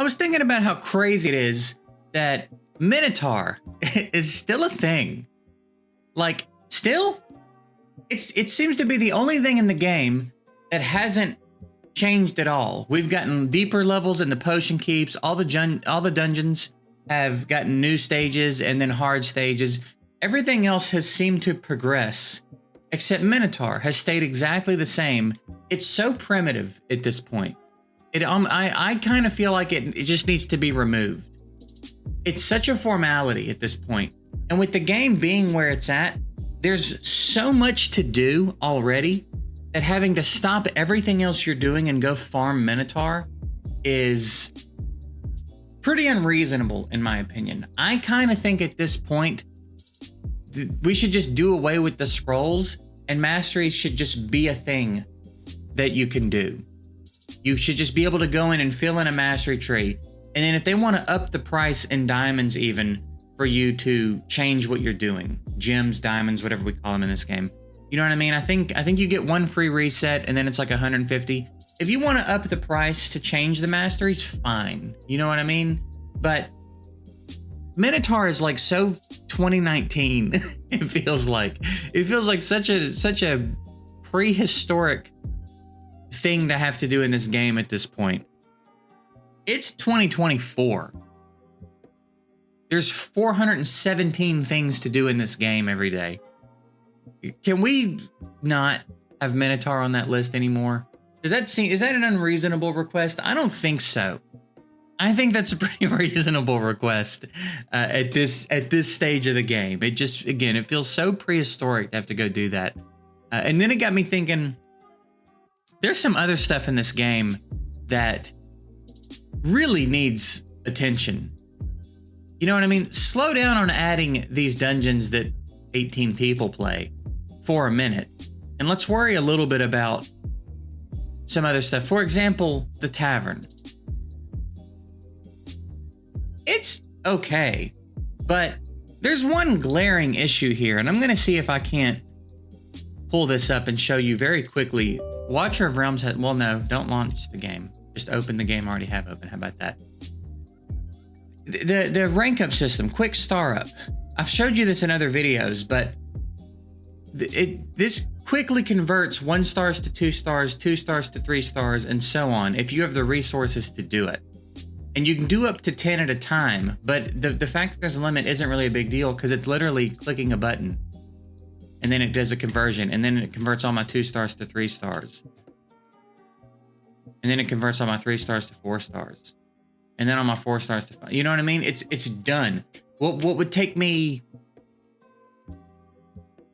I was thinking about how crazy it is that Minotaur is still a thing. Like, still? It seems to be the only thing in the game that hasn't changed at all. We've gotten deeper levels in the potion keeps. All the dungeons have gotten new stages and then hard stages. Everything else has seemed to progress, except Minotaur has stayed exactly the same. It's so primitive at this point. I kind of feel like it just needs to be removed. It's such a formality at this point. And with the game being where it's at, there's so much to do already that having to stop everything else you're doing and go farm Minotaur is pretty unreasonable, in my opinion. I kind of think at this point, we should just do away with the scrolls, and masteries should just be a thing that you can do. You should just be able to go in and fill in a mastery tree. And then if they want to up the price in diamonds even for you to change what you're doing, gems, diamonds, whatever we call them in this game. You know what I mean? I think you get one free reset and then it's like 150. If you want to up the price to change the masteries, fine. You know what I mean? But Minotaur is like so 2019. It feels like such a prehistoric thing to have to do in this game at this point. It's 2024. There's 417 things to do in this game every day. Can we not have Minotaur on that list anymore? Is that an unreasonable request? I don't think so. I think that's a pretty reasonable request at this stage of the game. It just, again, it feels so prehistoric to have to go do that. And then it got me thinking, there's some other stuff in this game that really needs attention. You know what I mean? Slow down on adding these dungeons that 18 people play for a minute. And let's worry a little bit about some other stuff. For example, the tavern. It's okay, but there's one glaring issue here, and I'm going to see if I can't pull this up and show you very quickly. Watcher of Realms has, well, no, don't launch the game. Just open the game I already have open. How about that? The rank up system, quick star up. I've showed you this in other videos, but this quickly converts 1 stars to 2 stars, 2 stars to 3 stars, and so on, if you have the resources to do it. And you can do up to 10 at a time, but the fact that there's a limit isn't really a big deal because it's literally clicking a button. And then it does a conversion, and then it converts all my 2 stars to 3 stars. And then it converts all my 3 stars to 4 stars. And then all my 4 stars to 5. You know what I mean? It's done. What would take me...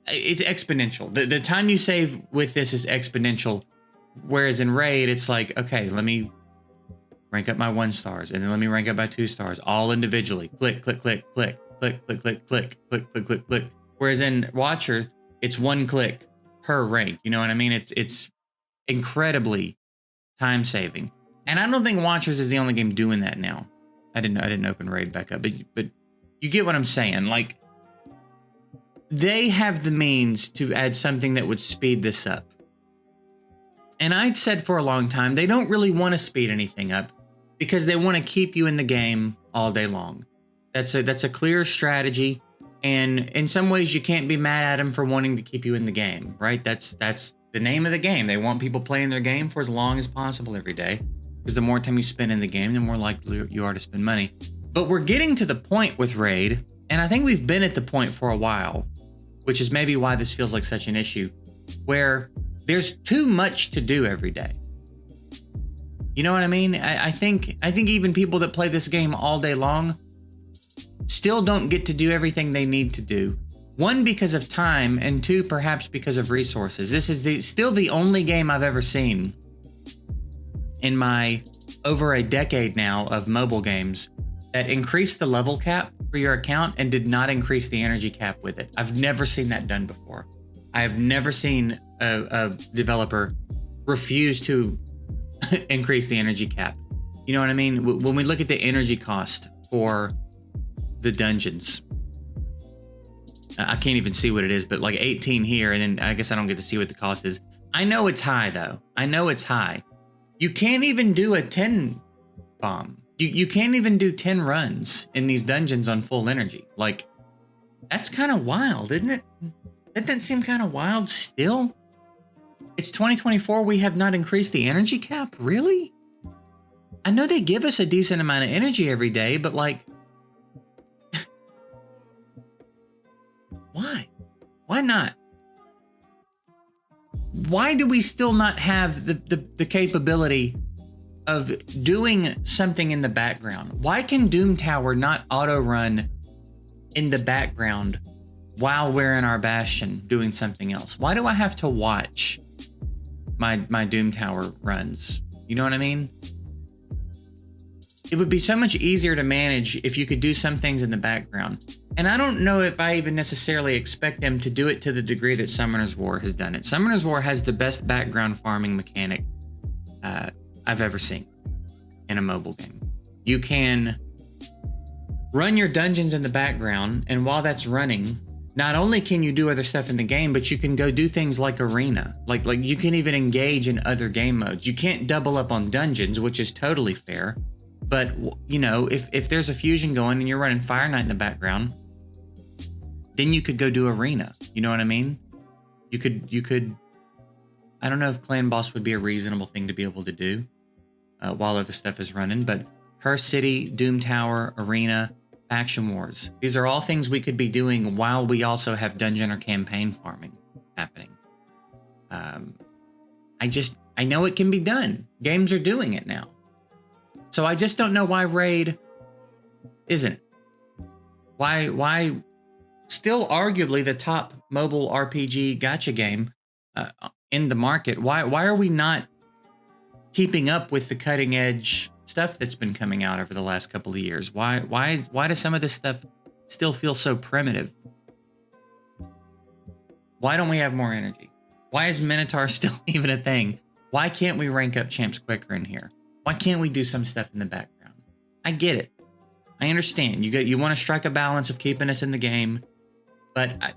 It's exponential. The time you save with this is exponential. Whereas in Raid, it's like, okay, let me rank up my 1 stars, and then let me rank up my 2 stars, all individually. Click, click, click, click, click, click, click, click, click, click, click, click. Whereas in Watcher, it's 1 click per rank. You know what I mean? It's incredibly time saving. And I don't think Watchers is the only game doing that now. I didn't open Raid back up, but you get what I'm saying. Like, they have the means to add something that would speed this up. And I'd said for a long time, they don't really want to speed anything up because they want to keep you in the game all day long. That's a clear strategy. And in some ways, you can't be mad at them for wanting to keep you in the game, right? That's the name of the game. They want people playing their game for as long as possible every day. Because the more time you spend in the game, the more likely you are to spend money. But we're getting to the point with Raid, and I think we've been at the point for a while, which is maybe why this feels like such an issue, where there's too much to do every day. You know what I mean? I think even people that play this game all day long still don't get to do everything they need to do. 1, because of time, and 2, perhaps because of resources. This is still the only game I've ever seen in my over a decade now of mobile games that increased the level cap for your account and did not increase the energy cap with it. I've never seen that done before. I have never seen a developer refuse to increase the energy cap. You know what I mean? When we look at the energy cost for the dungeons, I can't even see what it is, but like 18 here, and then I guess I don't get to see what the cost is. I know it's high though. I know it's high. You can't even do a 10 bomb. You can't even do 10 runs in these dungeons on full energy. Like, that's kind of wild, isn't it? Doesn't that seem kind of wild still? It's 2024, we have not increased the energy cap? Really? I know they give us a decent amount of energy every day, but like... Why? Why not? Why do we still not have the capability of doing something in the background? Why can Doom Tower not auto-run in the background while we're in our Bastion doing something else? Why do I have to watch my Doom Tower runs? You know what I mean? It would be so much easier to manage if you could do some things in the background. And I don't know if I even necessarily expect them to do it to the degree that Summoner's War has done it. Summoner's War has the best background farming mechanic I've ever seen in a mobile game. You can run your dungeons in the background, and while that's running, not only can you do other stuff in the game, but you can go do things like Arena. Like you can even engage in other game modes. You can't double up on dungeons, which is totally fair. But, you know, if there's a fusion going and you're running Fire Knight in the background, then you could go do Arena. You know what I mean? You could, I don't know if Clan Boss would be a reasonable thing to be able to do while other stuff is running, but Curse City, Doom Tower, Arena, Faction Wars. These are all things we could be doing while we also have dungeon or campaign farming happening. I know it can be done. Games are doing it now. So I just don't know why Raid isn't. Why still arguably the top mobile RPG gacha game in the market, why are we not keeping up with the cutting edge stuff that's been coming out over the last couple of years? Why does some of this stuff still feel so primitive? Why don't we have more energy? Why is Minotaur still even a thing? Why can't we rank up champs quicker in here? Why can't we do some stuff in the background? I get it. I understand. You want to strike a balance of keeping us in the game, but I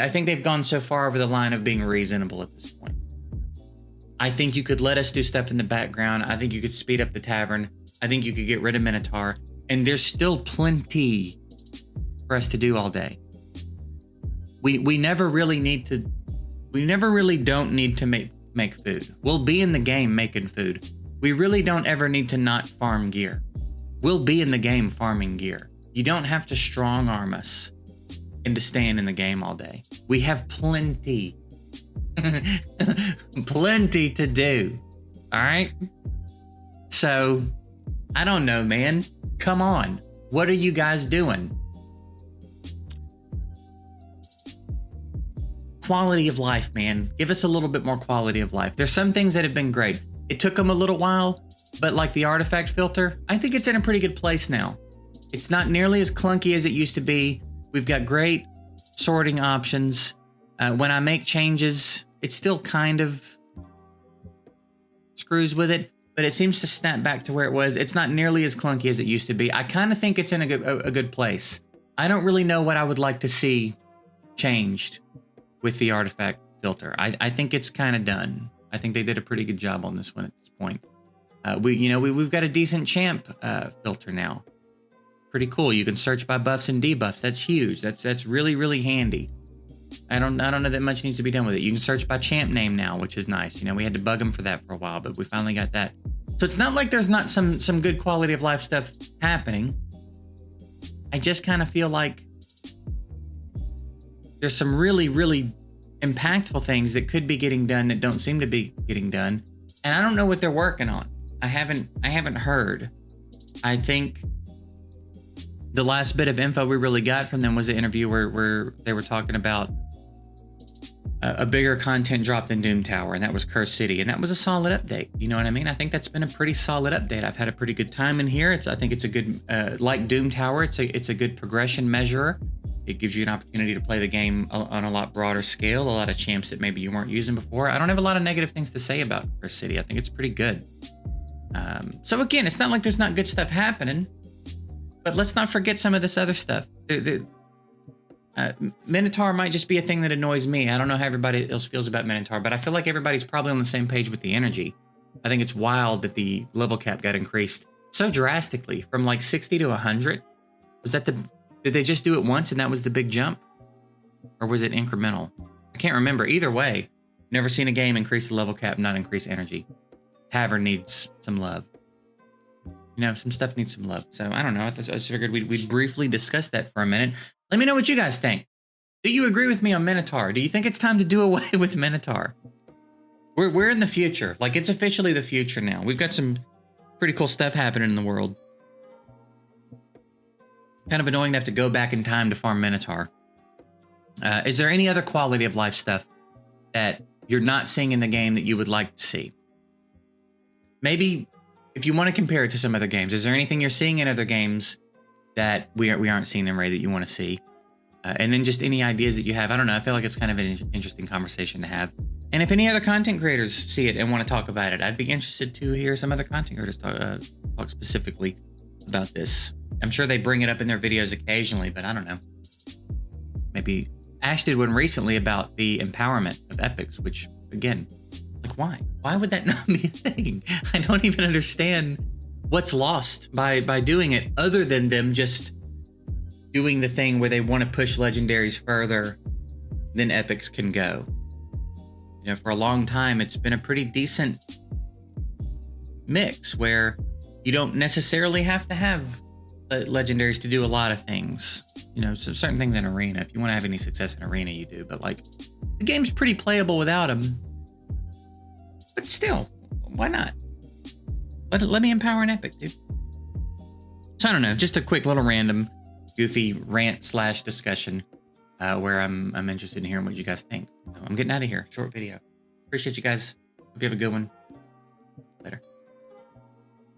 think they've gone so far over the line of being reasonable at this point. I think you could let us do stuff in the background. I think you could speed up the tavern. I think you could get rid of Minotaur, and there's still plenty for us to do all day. We never really need to. We never really don't need to make food. We'll be in the game making food. We really don't ever need to not farm gear. We'll be in the game farming gear. You don't have to strong arm us into staying in the game all day. We have plenty. Plenty to do. All right? So, I don't know, man. Come on. What are you guys doing? Quality of life, man. Give us a little bit more quality of life. There's some things that have been great. It took them a little while, but like the artifact filter, I think it's in a pretty good place now. It's not nearly as clunky as it used to be. We've got great sorting options. When I make changes, it still kind of screws with it, but it seems to snap back to where it was. It's not nearly as clunky as it used to be. I kind of think it's in a good place. I don't really know what I would like to see changed with the artifact filter. I think it's kind of done. I think they did a pretty good job on this one at this point. We've got a decent champ filter now. Pretty cool. You can search by buffs and debuffs. That's huge. That's really, really handy. I don't know that much needs to be done with it. You can search by champ name now, which is nice. We had to bug them for that for a while, but we finally got that. So it's not like there's not some good quality of life stuff happening. I just kind of feel like there's some really, really impactful things that could be getting done that don't seem to be getting done. And I don't know what they're working on. I haven't heard. I think the last bit of info we really got from them was an interview where they were talking about a bigger content drop than Doom Tower, and that was Curse City, and that was a solid update. You know what I mean? I think that's been a pretty solid update. I've had a pretty good time in here. I think it's a good, like Doom Tower, it's a good progression measurer. It gives you an opportunity to play the game on a lot broader scale, a lot of champs that maybe you weren't using before. I don't have a lot of negative things to say about Curse City. I think it's pretty good. So again, it's not like there's not good stuff happening, but let's not forget some of this other stuff. Minotaur might just be a thing that annoys me. I don't know how everybody else feels about Minotaur, but I feel like everybody's probably on the same page with the energy. I think it's wild that the level cap got increased so drastically from like 60 to 100? Was that did they just do it once and that was the big jump? Or was it incremental? I can't remember. Either way, never seen a game increase the level cap, not increase energy. Tavern needs some love. You know, some stuff needs some love. So I don't know. I just figured we'd briefly discuss that for a minute. Let me know what you guys think. Do you agree with me on Minotaur? Do you think it's time to do away with Minotaur? We're in the future. Like, it's officially the future now. We've got some pretty cool stuff happening in the world. Kind of annoying to have to go back in time to farm Minotaur. Is there any other quality of life stuff that you're not seeing in the game that you would like to see? Maybe if you want to compare it to some other games, is there anything you're seeing in other games that we aren't seeing in Ray that you want to see? And then just any ideas that you have. I don't know. I feel like it's kind of an interesting conversation to have. And if any other content creators see it and want to talk about it, I'd be interested to hear some other content creators talk specifically about this. I'm sure they bring it up in their videos occasionally, but I don't know. Maybe Ash did one recently about the empowerment of epics, which, again, like, why? Why would that not be a thing? I don't even understand what's lost by doing it, other than them just doing the thing where they want to push legendaries further than epics can go. You know, for a long time, it's been a pretty decent mix where you don't necessarily have to have legendaries to do a lot of things. You know, so certain things in Arena, if you want to have any success in Arena, you do. But, like, the game's pretty playable without them. But still, why not? Let me empower an epic, dude. So I don't know, just a quick little random goofy rant / discussion where I'm interested in hearing what you guys think. So I'm getting out of here. Short video. Appreciate you guys. Hope you have a good one.